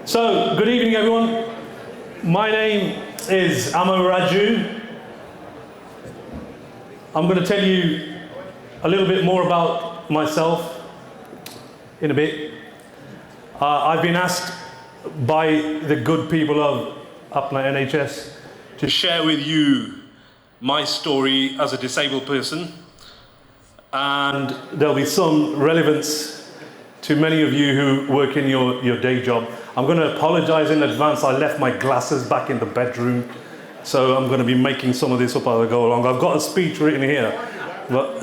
So, good evening everyone. My name is Raju. I'm going to tell you a little bit more about myself in a bit. I've been asked by the good people of APNA NHS to share with you my story as a disabled person, and there'll be some relevance to many of you who work in your day job. I'm going to apologize in advance. I left my glasses back in the bedroom, so I'm going to be making some of this up as I go along. I've got a speech written here, but,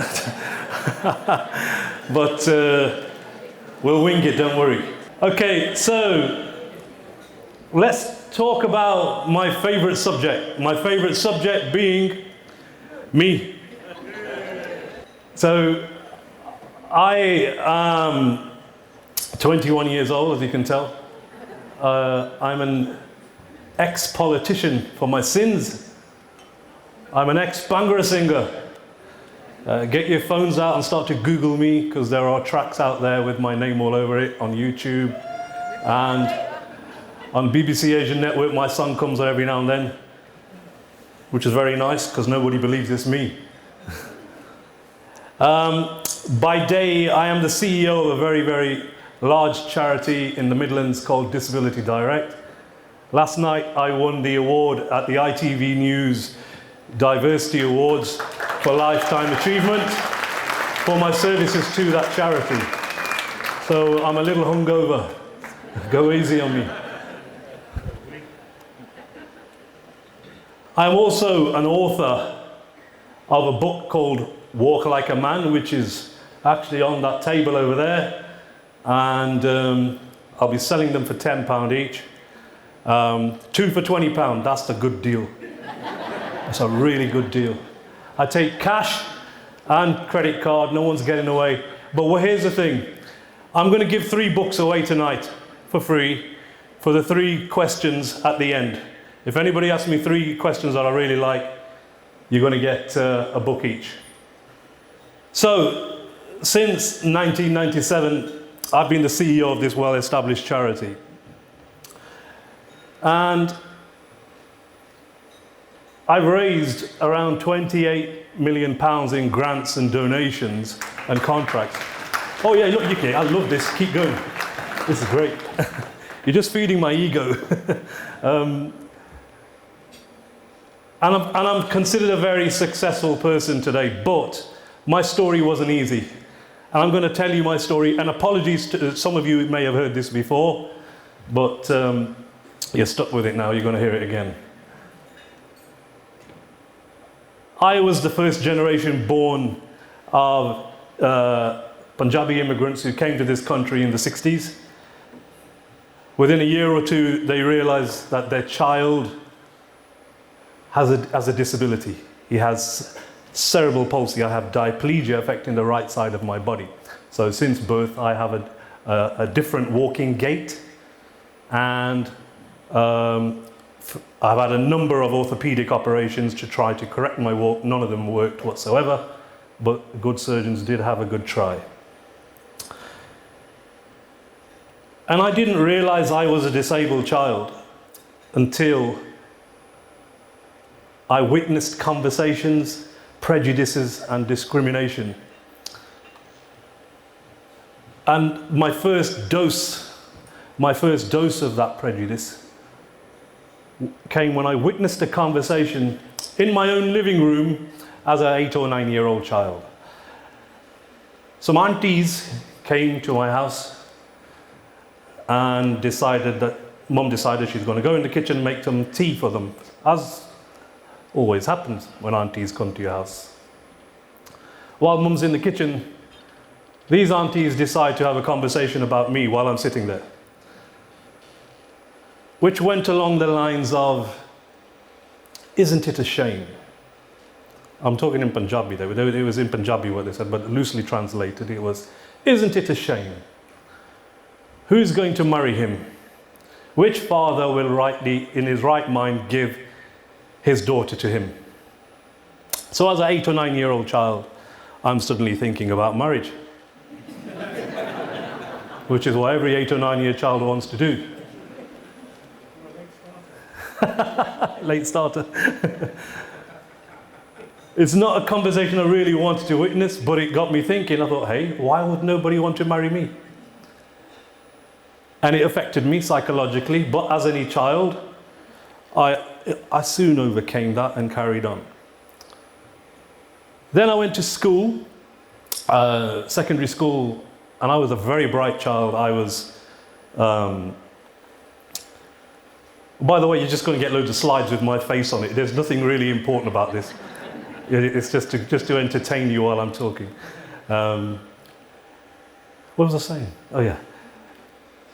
but we'll wing it, don't worry. Okay, so let's talk about my favorite subject. My favorite subject being me. So I am 21 years old, as you can tell. I'm an ex-politician for my sins. I'm an ex-Bhangra singer. Get your phones out and start to Google me, because there are tracks out there with my name all over it on YouTube. And on BBC Asian Network, my song comes on every now and then, which is very nice, because nobody believes it's me. By day, I am the CEO of a very, very large charity in the Midlands called Disability Direct. Last night I won the award at the ITV News Diversity Awards for Lifetime Achievement for my services to that charity. So I'm a little hungover. Go easy on me. I'm also an author of a book called Walk Like a Man, which is actually on that table over there. And I'll be selling them for £10 each. 2 for £20, that's a good deal. That's a really good deal. I take cash and credit card, no one's getting away. But here's the thing, I'm going to give 3 books away tonight for free for the 3 questions at the end. If anybody asks me 3 questions that I really like, you're going to get a book each. So, since 1997, I've been the CEO of this well-established charity. And I've raised around £28 million in grants and donations and contracts. Oh yeah, look, Yuki, I love this, keep going. This is great. You're just feeding my ego. And I'm considered a very successful person today, but my story wasn't easy. And I'm going to tell you my story, and apologies to some of you who may have heard this before, but you're stuck with it now, you're going to hear it again. I was the first generation born of Punjabi immigrants who came to this country in the 60s. Within a year or two, they realized that their child has a disability. He has cerebral palsy. I have diplegia affecting the right side of my body. So since birth, I have a different walking gait, and I've had a number of orthopedic operations to try to correct my walk. None of them worked whatsoever, but good surgeons did have a good try. And I didn't realize I was a disabled child until I witnessed conversations, prejudices and discrimination. And my first dose of that prejudice came when I witnessed a conversation in my own living room as an 8 or 9-year-old child. Some aunties came to my house and Mum decided she's going to go in the kitchen and make some tea for them, as always happens when aunties come to your house. While Mum's in the kitchen, these aunties decide to have a conversation about me while I'm sitting there, which went along the lines of, isn't it a shame? I'm talking in Punjabi there. It was in Punjabi what they said, but loosely translated it was, isn't it a shame? Who's going to marry him? Which father will rightly, in his right mind, give his daughter to him? So as an 8 or 9-year-old child, I'm suddenly thinking about marriage, which is what every 8 or 9-year child wants to do. Late starter. It's not a conversation I really wanted to witness, but it got me thinking. I thought, hey, why would nobody want to marry me? And it affected me psychologically, but as any child, I soon overcame that and carried on. Then I went to school, secondary school, and I was a very bright child. I was, by the way, you're just going to get loads of slides with my face on it. There's nothing really important about this. It's just to entertain you while I'm talking. What was I saying? Oh yeah.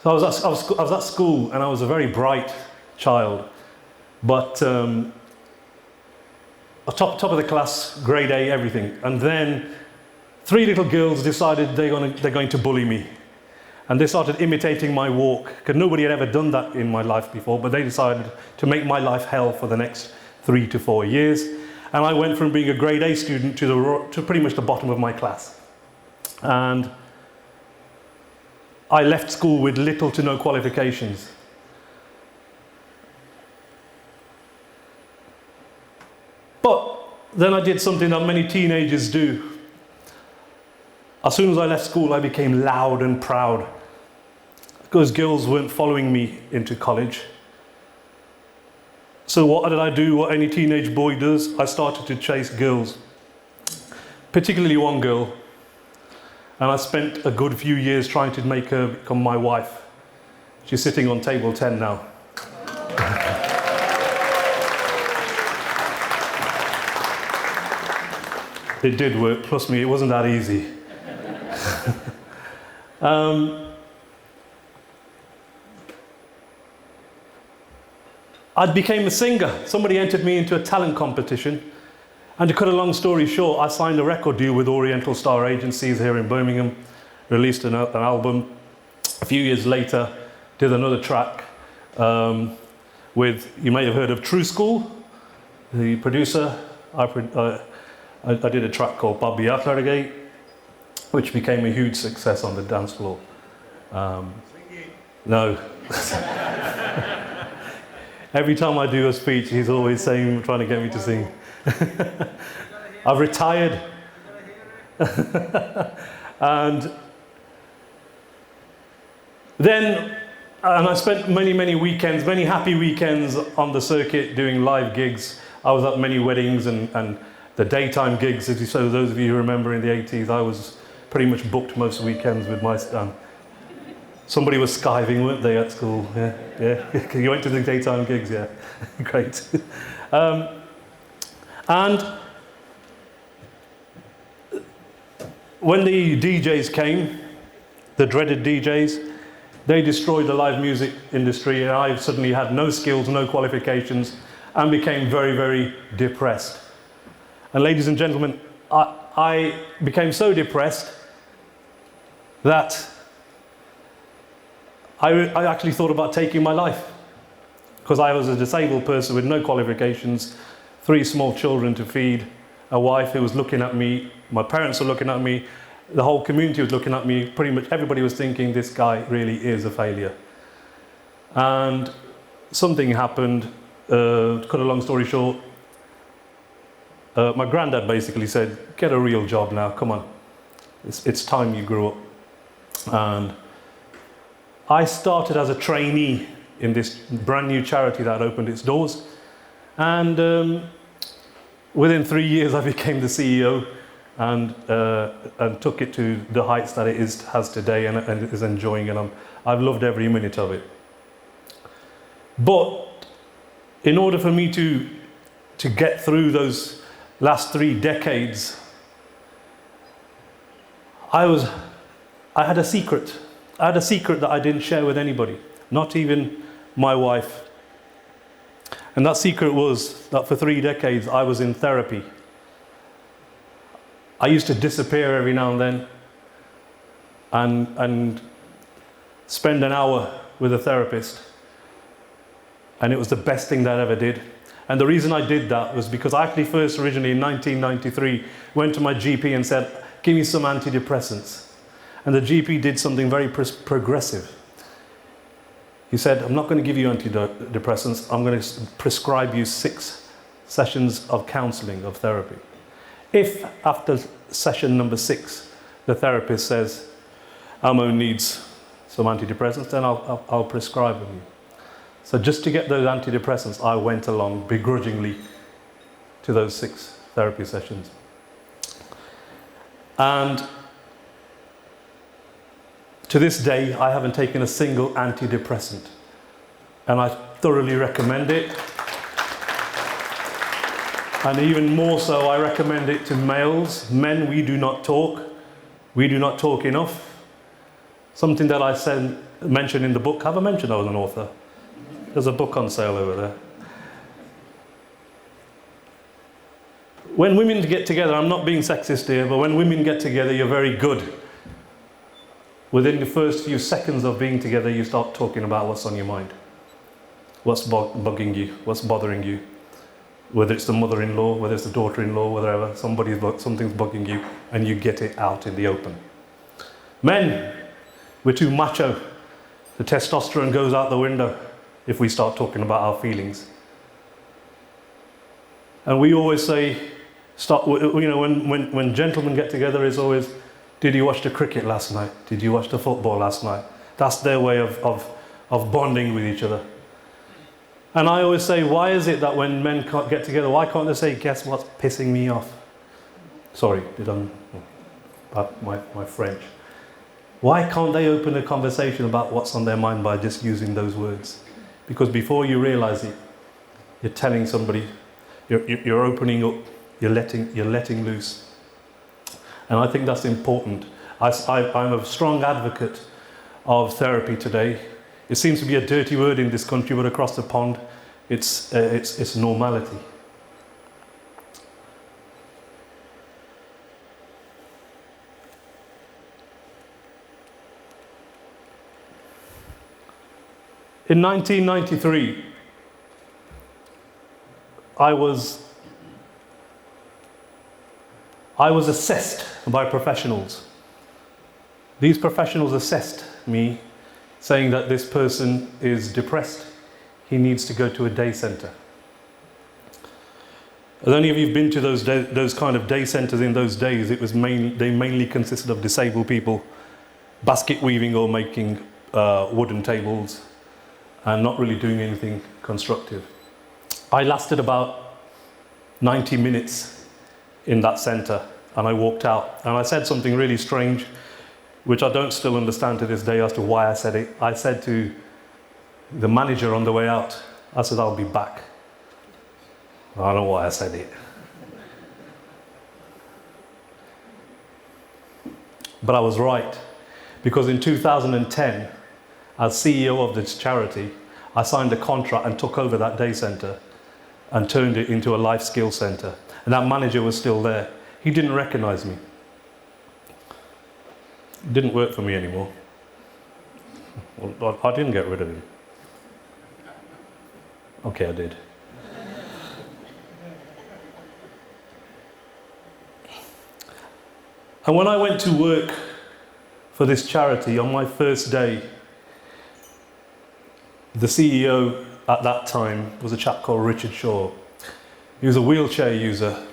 So I was at school, and I was a very bright child, but top of the class, grade A, everything. And then 3 little girls decided they're going to bully me, and they started imitating my walk, because nobody had ever done that in my life before. But they decided to make my life hell for the next 3 to 4 years. And I went from being a grade A student to pretty much the bottom of my class. And I left school with little to no qualifications. But then I did something that many teenagers do. As soon as I left school, I became loud and proud, because girls weren't following me into college. So what did I do? What any teenage boy does? I started to chase girls, particularly one girl. And I spent a good few years trying to make her become my wife. She's sitting on table 10 now. It did work, trust me, it wasn't that easy. I became a singer. Somebody entered me into a talent competition. And to cut a long story short, I signed a record deal with Oriental Star Agencies here in Birmingham, released an album. A few years later, did another track with, you may have heard of True School, the producer. I did a track called Bobby Atlargate, which became a huge success on the dance floor. No. Every time I do a speech, he's always saying, trying to get me to sing. I've retired. And then, I spent many weekends, many happy weekends on the circuit doing live gigs. I was at many weddings and the daytime gigs. So those of you who remember in the 80s, I was pretty much booked most weekends with my stand. Somebody was skiving, weren't they, at school? Yeah. You went to the daytime gigs, yeah. Great. And when the DJs came, the dreaded DJs, they destroyed the live music industry, and I suddenly had no skills, no qualifications, and became very depressed. And ladies and gentlemen, I became so depressed that I actually thought about taking my life, because I was a disabled person with no qualifications, 3 small children to feed, a wife who was looking at me, my parents were looking at me, the whole community was looking at me, pretty much everybody was thinking this guy really is a failure. And something happened, to cut a long story short, my granddad basically said, get a real job now, come on, it's time you grew up. And I started as a trainee in this brand new charity that opened its doors, and within 3 years I became the CEO and took it to the heights that it has today and is enjoying, and I've loved every minute of it. But in order for me to get through those last 3 decades, I had a secret. I had a secret that I didn't share with anybody, not even my wife. And that secret was that for 3 decades I was in therapy. I used to disappear every now and then and spend an hour with a therapist. And it was the best thing that I ever did. And the reason I did that was because I actually first originally in 1993 went to my GP and said, give me some antidepressants. And the GP did something very progressive. He said, I'm not going to give you antidepressants, I'm going to prescribe you 6 sessions of counseling, of therapy. If after session number 6, the therapist says, Amo needs some antidepressants, then I'll prescribe them. So just to get those antidepressants, I went along begrudgingly to those 6 therapy sessions. And to this day, I haven't taken a single antidepressant. And I thoroughly recommend it. And even more so, I recommend it to males. Men, we do not talk. We do not talk enough. Something that I mentioned in the book. Have I mentioned I was an author? There's a book on sale over there. When women get together, I'm not being sexist here, but when women get together, you're very good. Within the first few seconds of being together, you start talking about what's on your mind. What's bugging you, what's bothering you. Whether it's the mother-in-law, whether it's the daughter-in-law, whatever, something's bugging you, and you get it out in the open. Men, we're too macho. The testosterone goes out the window if we start talking about our feelings. And we always say, when gentlemen get together, it's always, did you watch the cricket last night? Did you watch the football last night? That's their way of bonding with each other. And I always say, why is it that when men can't get together, why can't they say, guess what's pissing me off? Sorry, my French. Why can't they open a conversation about what's on their mind by just using those words? Because before you realize it, you're telling somebody, you're opening up, you're letting loose. And I think that's important. I'm a strong advocate of therapy today. It seems to be a dirty word in this country, but across the pond, it's normality. In 1993, I was assessed by professionals. These professionals assessed me, saying that this person is depressed, he needs to go to a day centre. Has any of you been to those kind of day centres in those days? They mainly consisted of disabled people basket weaving or making wooden tables and not really doing anything constructive. I lasted about 90 minutes in that centre and I walked out and I said something really strange, which I don't still understand to this day as to why I said it. I said to the manager on the way out, I said, I'll be back. I don't know why I said it. But I was right, because in 2010, as CEO of this charity, I signed a contract and took over that day centre and turned it into a life skills centre. And that manager was still there. He didn't recognise me. Didn't work for me anymore. Well, I didn't get rid of him. Okay, I did. And when I went to work for this charity on my first day, the CEO at that time was a chap called Richard Shaw. He was a wheelchair user.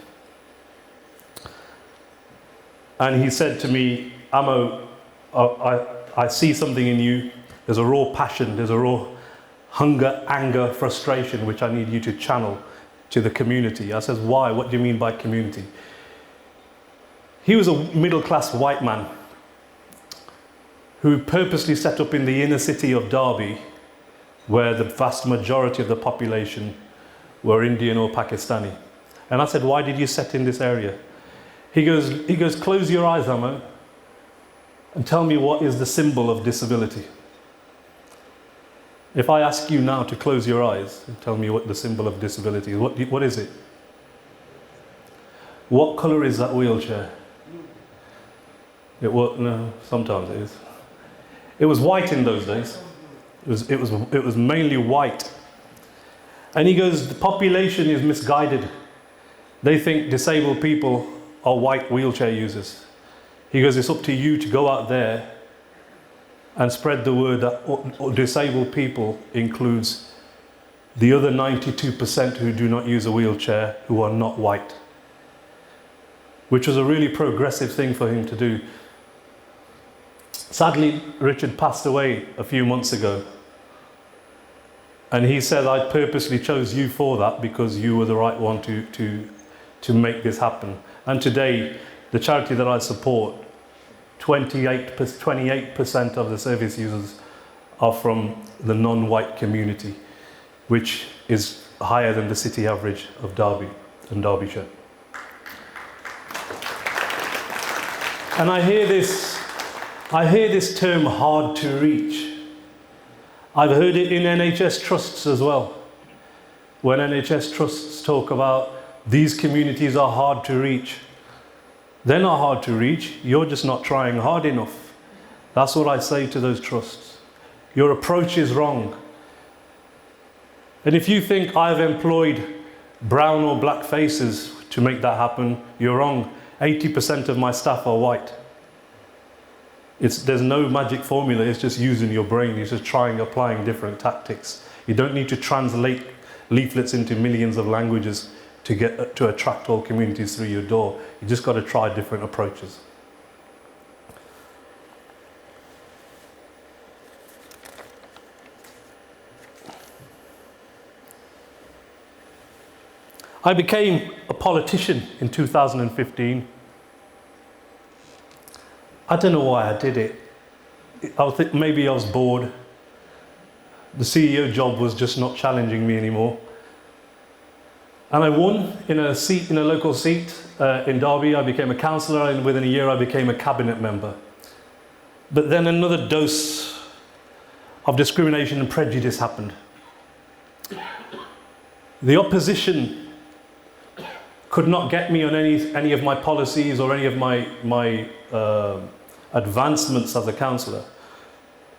And he said to me, Amo, I see something in you. There's a raw passion, there's a raw hunger, anger, frustration, which I need you to channel to the community. I says, why? What do you mean by community? He was a middle-class white man who purposely set up in the inner city of Derby, where the vast majority of the population were Indian or Pakistani. And I said, why did you set in this area? He goes, close your eyes, Amo, and tell me what is the symbol of disability. If I ask you now to close your eyes and tell me what the symbol of disability is, what is it? What colour is that wheelchair? No, sometimes it is. It was white in those days. It was mainly white. And he goes, the population is misguided. They think disabled people are white wheelchair users. He goes, it's up to you to go out there and spread the word that disabled people includes the other 92% who do not use a wheelchair, who are not white, which was a really progressive thing for him to do. Sadly, Richard passed away a few months ago, and he said, I purposely chose you for that because you were the right one to make this happen. And today, the charity that I support, 28% of the service users are from the non-white community, which is higher than the city average of Derby and Derbyshire. And I hear this term, hard to reach. I've heard it in NHS trusts as well. When NHS trusts talk about these communities are hard to reach. They're not hard to reach, you're just not trying hard enough. That's what I say to those trusts. Your approach is wrong. And if you think I've employed brown or black faces to make that happen, you're wrong. 80% of my staff are white. There's no magic formula, it's just using your brain, it's just applying different tactics. You don't need to translate leaflets into millions of languages to attract all communities through your door. You just got to try different approaches. I became a politician in 2015. I don't know why I did it. I think maybe I was bored. The CEO job was just not challenging me anymore. And I won in a local seat in Derby. I became a councillor, and within a year I became a cabinet member. But then another dose of discrimination and prejudice happened. The opposition could not get me on any of my policies or any of my advancements as a councillor.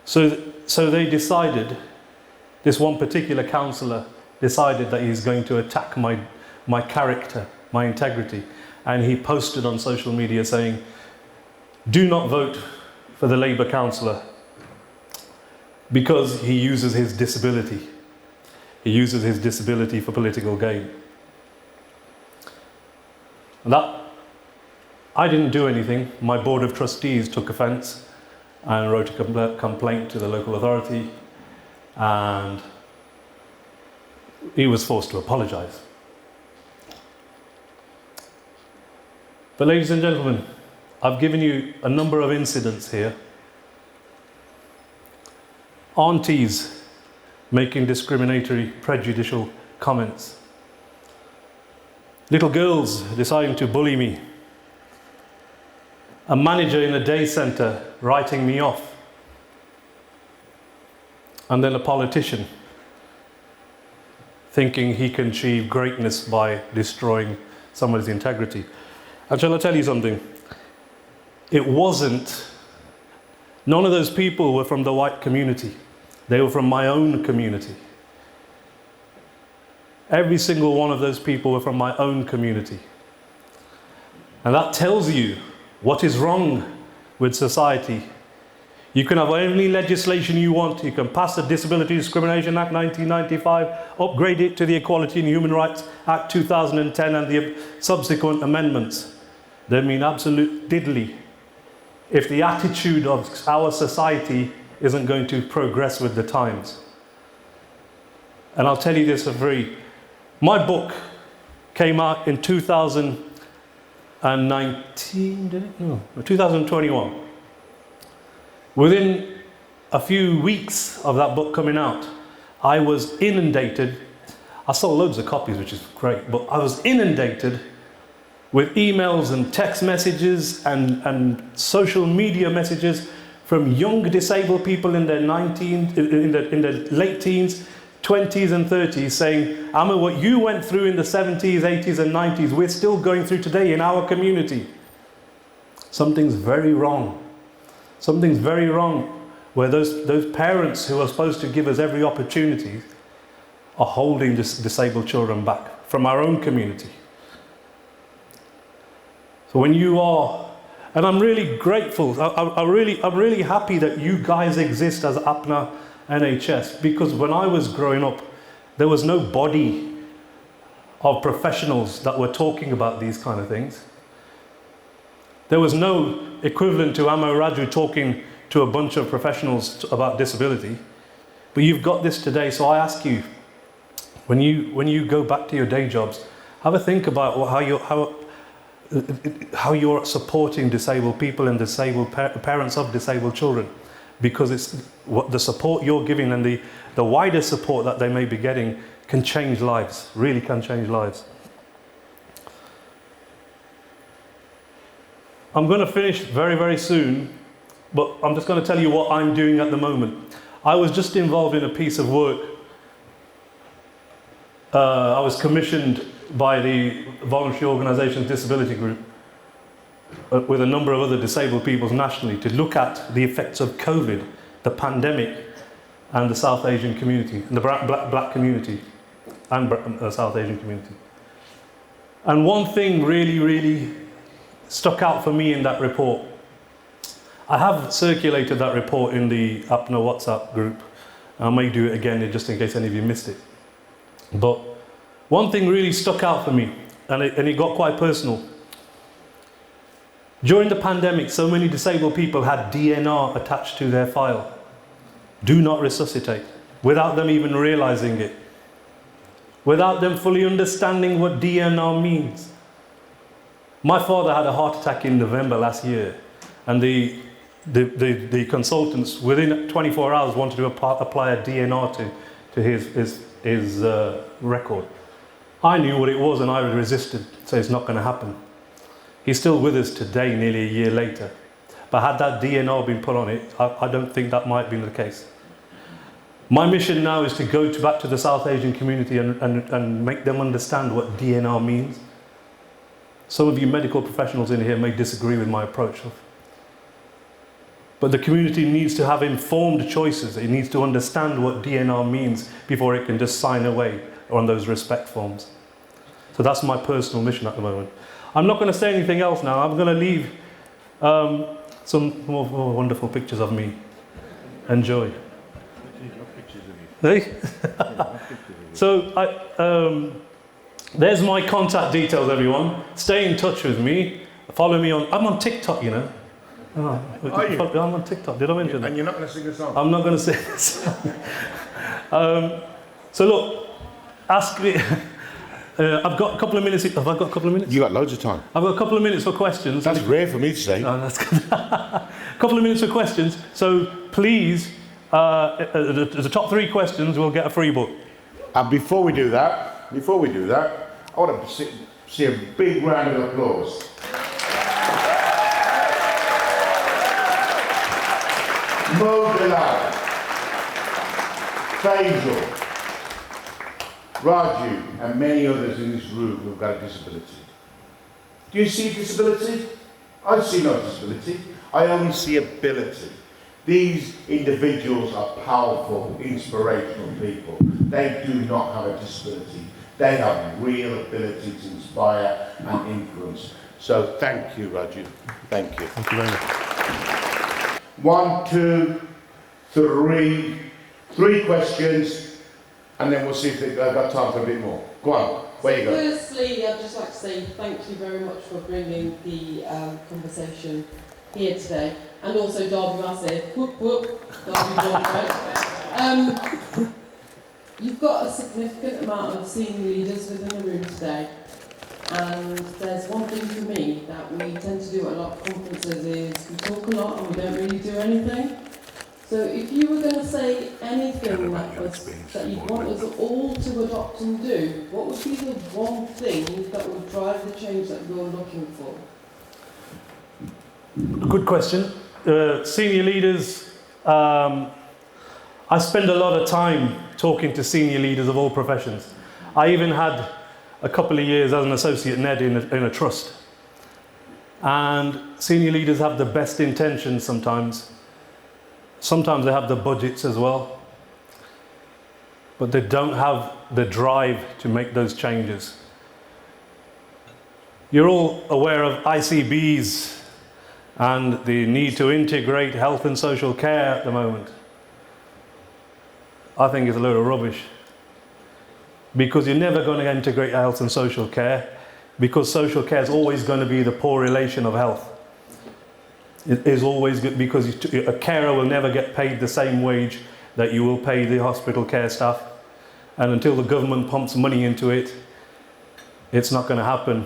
So they decided, this one particular councillor decided that he's going to attack my character, my integrity. And he posted on social media saying, do not vote for the Labour councillor because he uses his disability. He uses his disability for political gain. And that, I didn't do anything. My board of trustees took offence and wrote a complaint to the local authority, and he was forced to apologise. But ladies and gentlemen, I've given you a number of incidents here. Aunties making discriminatory, prejudicial comments. Little girls deciding to bully me. A manager in a day centre writing me off. And then a politician thinking he can achieve greatness by destroying somebody's integrity. And shall I tell you something? It wasn't, none of those people were from the white community. They were from my own community. Every single one of those people were from my own community. And that tells you what is wrong with society. You can have any legislation you want. You can pass the Disability Discrimination Act 1995, upgrade it to the Equality and Human Rights Act 2010 and the subsequent amendments. They mean absolute diddly if the attitude of our society isn't going to progress with the times. And I'll tell you this for free. My book came out in 2019, did it? No, 2021. Within a few weeks of that book coming out, I was inundated. I sold loads of copies, which is great, but I was inundated with emails and text messages and social media messages from young disabled people in their in their late teens, 20s and 30s saying, Amma, what you went through in the 70s, 80s and 90s, we're still going through today in our community. Something's very wrong. Something's very wrong where those parents who are supposed to give us every opportunity are holding disabled children back from our own community. So when you are And I'm really grateful. I'm really happy that you guys exist as APNA NHS, because when I was growing up, there was no body of professionals that were talking about these kind of things. There was no equivalent to Raju talking to a bunch of professionals about disability. But you've got this today, so I ask you, when you go back to your day jobs, have a think about how you're supporting disabled people and disabled parents of disabled children, because it's what the support you're giving and the wider support that they may be getting can change lives, really can change lives. I'm going to finish very, very soon, but I'm just going to tell you what I'm doing at the moment. I was just involved in a piece of work. I was commissioned by the voluntary organisation Disability Group with a number of other disabled peoples nationally to look at the effects of COVID, the pandemic, and the South Asian community, and the black community, and the South Asian community. And one thing really, really stuck out for me in that report. I have circulated that report in the APNA WhatsApp group. I may do it again just in case any of you missed it. But one thing really stuck out for me, and it got quite personal. During the pandemic, so many disabled people had DNR attached to their file. Do not resuscitate, without them even realizing it. Without them fully understanding what DNR means. My father had a heart attack in November last year, and the consultants within 24 hours wanted to apply a DNR to his record. I knew what it was and I resisted, so it's not going to happen. He's still with us today, nearly a year later. But had that DNR been put on it, I don't think that might have been the case. My mission now is to go back to the South Asian community and make them understand what DNR means. Some of you medical professionals in here may disagree with my approach. But the community needs to have informed choices. It needs to understand what DNR means before it can just sign away on those respect forms. So that's my personal mission at the moment. I'm not going to say anything else now. I'm going to leave some more wonderful pictures of me. Enjoy. Hey? So there's my contact details, everyone. Stay in touch with me. Follow me on. I'm on TikTok, you know. Oh, are you? I'm on TikTok. Did I mention that? And you're not going to sing a song? I'm not going to sing a song. So look, ask me. I've got a couple of minutes. Have I got a couple of minutes? You got loads of time. I've got a couple of minutes for questions. That's rare for me to say. Oh, that's good. A couple of minutes for questions. So please, the top 3 questions will get a free book. And before we do that, I want to see a big round of applause. Mo Bilal, Faisal, Raju, and many others in this room who've got a disability. Do you see disability? I see no disability. I only see ability. These individuals are powerful, inspirational people. They do not have a disability. They have real ability to inspire and influence. So thank you, Raju. Thank you. Thank you very much. 1, 2, 3. 3 questions, and then we'll see if they've got time for a bit more. Go on, where you go? Firstly, I'd just like to say thank you very much for bringing the conversation here today, and also Derby Massive. Whoop whoop, Derby John, right? You've got a significant amount of senior leaders within the room today, and there's one thing for me that we tend to do at a lot of conferences is we talk a lot and we don't really do anything. So if you were going to say anything that you'd want us all to adopt and do, what would be the one thing that would drive the change that you're looking for? Good question. Senior leaders, I spend a lot of time talking to senior leaders of all professions. I even had a couple of years as an associate NED in a trust. And senior leaders have the best intentions sometimes. Sometimes they have the budgets as well. But they don't have the drive to make those changes. You're all aware of ICB's and the need to integrate health and social care at the moment, I think it's a load of rubbish. Because you're never going to integrate health and social care, because social care is always going to be the poor relation of health. It is always good, because a carer will never get paid the same wage that you will pay the hospital care staff. And until the government pumps money into it, it's not going to happen.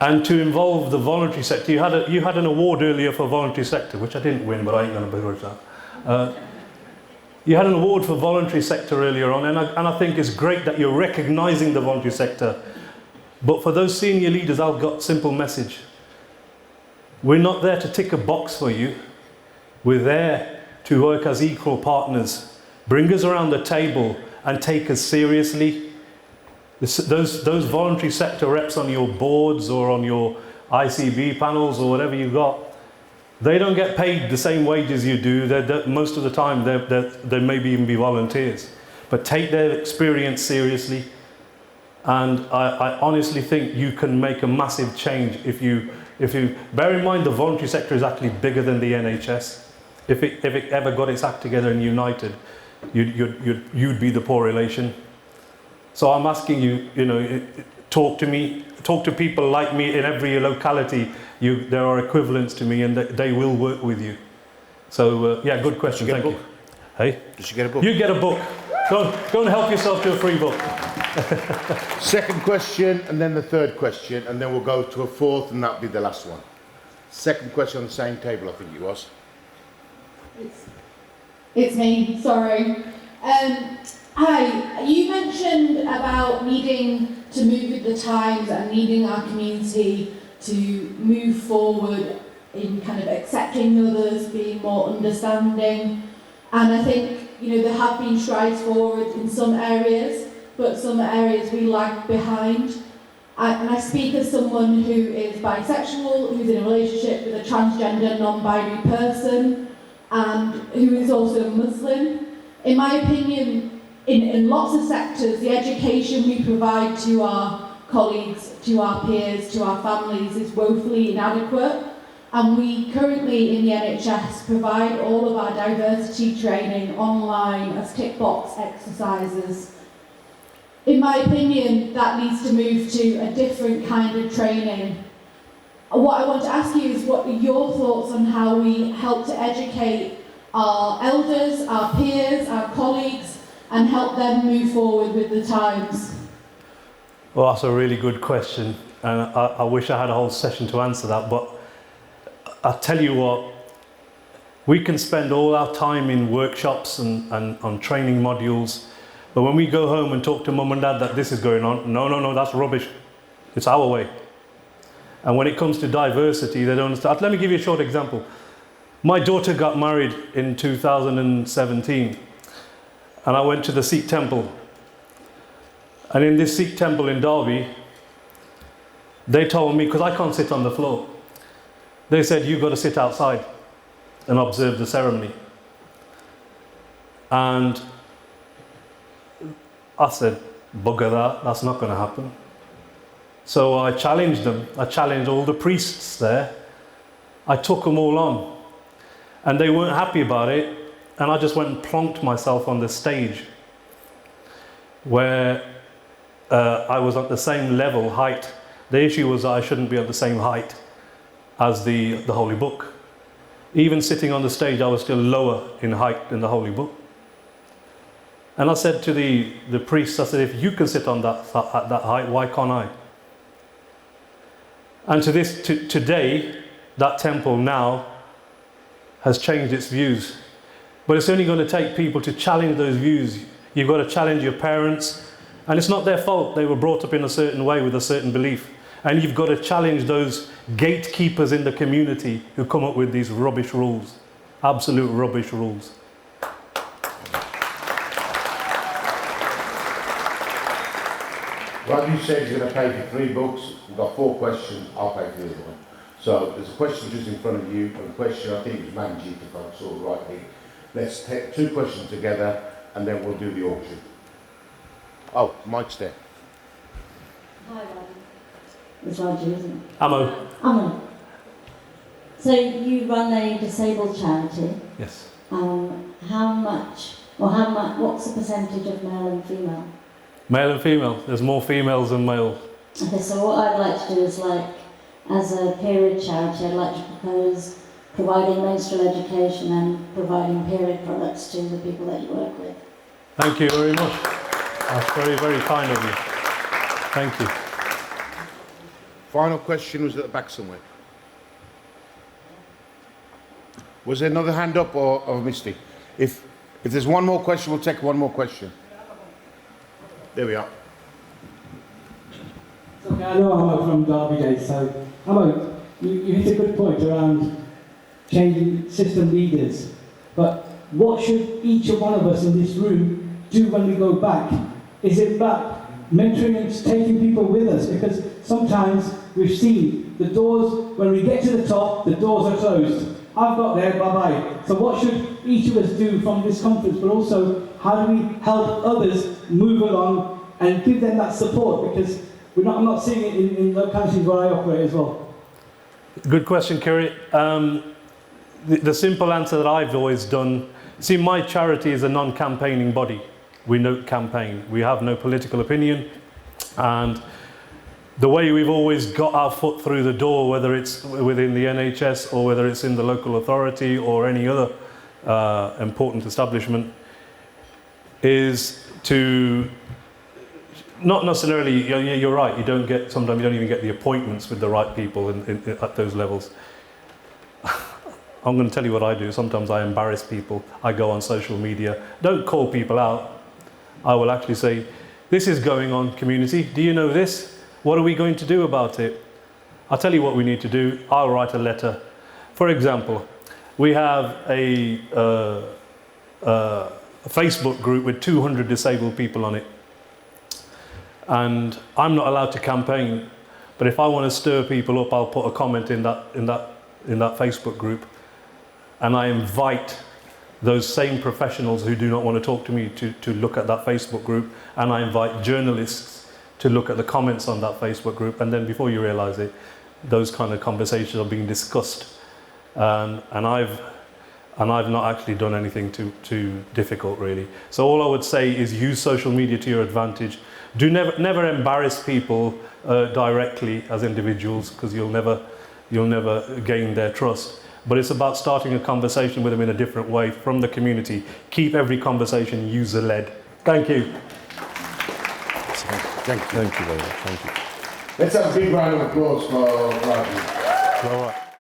And to involve the voluntary sector, you had an award earlier for voluntary sector, which I didn't win, but I ain't going to begrudge that. You had an award for voluntary sector earlier on, and I think it's great that you're recognising the voluntary sector. But for those senior leaders, I've got a simple message. We're not there to tick a box for you. We're there to work as equal partners. Bring us around the table and take us seriously. Those voluntary sector reps on your boards or on your ICB panels or whatever you've got, they don't get paid the same wages you do. Most of the time, they maybe even be volunteers. But take their experience seriously. And I honestly think you can make a massive change if you bear in mind the voluntary sector is actually bigger than the NHS. If it ever got its act together and united, you'd be the poor relation. So I'm asking you, talk to me, talk to people like me in every locality. There are equivalents to me, and they will work with you. So yeah, good question. Thank you. Hey, Did you get a book? you get a book. Go and help yourself to a free book. Second question, and then the third question, and then we'll go to a fourth, and that'll be the last one. Second question on the same table, I think it was. It's me, sorry. Hi, you mentioned about needing to move with the times and needing our community to move forward in kind of accepting others, being more understanding. And I think, there have been strides forward in some areas, but some areas we lag behind. And I speak as someone who is bisexual, who's in a relationship with a transgender, non-binary person, and who is also Muslim. In my opinion, in lots of sectors, the education we provide to our colleagues, to our peers, to our families is woefully inadequate. And we currently in the NHS provide all of our diversity training online as tick box exercises. In my opinion, that needs to move to a different kind of training. What I want to ask you is, what are your thoughts on how we help to educate our elders, our peers, our colleagues, and help them move forward with the times? Well, that's a really good question, and I wish I had a whole session to answer that, but I'll tell you what, we can spend all our time in workshops and on training modules, but when we go home and talk to mum and dad that this is going on, no, that's rubbish. It's our way. And when it comes to diversity, they don't understand. Let me give you a short example. My daughter got married in 2017, and I went to the Sikh temple. And in this Sikh temple in Derby, they told me, because I can't sit on the floor, they said, you've got to sit outside and observe the ceremony. And I said, bugger that, that's not going to happen. So I challenged them. I challenged all the priests there. I took them all on. And they weren't happy about it. And I just went and plonked myself on the stage where I was at the same level, height. The issue was that I shouldn't be at the same height as the Holy Book. Even sitting on the stage, I was still lower in height than the Holy Book. And I said to the priest, I said, if you can sit on at that height, why can't I? And today, that temple now has changed its views. But it's only going to take people to challenge those views. You've got to challenge your parents. And it's not their fault. They were brought up in a certain way with a certain belief. And you've got to challenge those gatekeepers in the community who come up with these rubbish rules. Absolute rubbish rules. Raju said he's going to pay for 3 books. We've got 4 questions. I'll pay for the other one. So there's a question just in front of you, and a question I think was Manjeet, if I saw rightly. Let's take 2 questions together, and then we'll do the auction. Oh, Mike's there. Hi, Raju. It's Raju, isn't it? Ammo. Ammo. So you run a disabled charity. Yes. What's the percentage of male and female? Male and female. There's more females than male. Okay, so what I'd like to do is, like, as a period charity, I'd like to propose providing menstrual education and providing period products to the people that you work with. Thank you very much. That's very, very kind of you. Thank you. Final question was at the back somewhere. Was there another hand up or have I missed it? If there's one more question, we'll take one more question. There we are. Okay, I know Amo from Derby Days, so Amo, you hit a good point around changing system leaders. But what should each one of us in this room do when we go back? Is it about mentoring and taking people with us? Because sometimes we've seen the doors, when we get to the top, the doors are closed. I've got there, bye-bye. So what should each of us do from this conference, but also how do we help others move along and give them that support? Because I'm not seeing it in localities where I operate as well. Good question, Kiri. The simple answer that I've always done, see, my charity is a non-campaigning body. We don't campaign. We have no political opinion. And the way we've always got our foot through the door, whether it's within the NHS or whether it's in the local authority or any other important establishment, is to not necessarily, you're right, sometimes you don't even get the appointments with the right people at those levels. I'm going to tell you what I do. Sometimes I embarrass people. I go on social media. Don't call people out. I will actually say, this is going on, community. Do you know this? What are we going to do about it? I'll tell you what we need to do. I'll write a letter. For example, we have a Facebook group with 200 disabled people on it. And I'm not allowed to campaign, but if I want to stir people up, I'll put a comment in that Facebook group. And I invite those same professionals who do not want to talk to me to look at that Facebook group. And I invite journalists to look at the comments on that Facebook group. And then before you realize it, those kind of conversations are being discussed. And I've not actually done anything too difficult, really. So all I would say is use social media to your advantage. Do never embarrass people directly as individuals, because you'll never gain their trust. But it's about starting a conversation with them in a different way from the community. Keep every conversation user-led. Thank you. Thank you. Thank you very much. Thank you. Let's have a big round of applause for Raju. All right.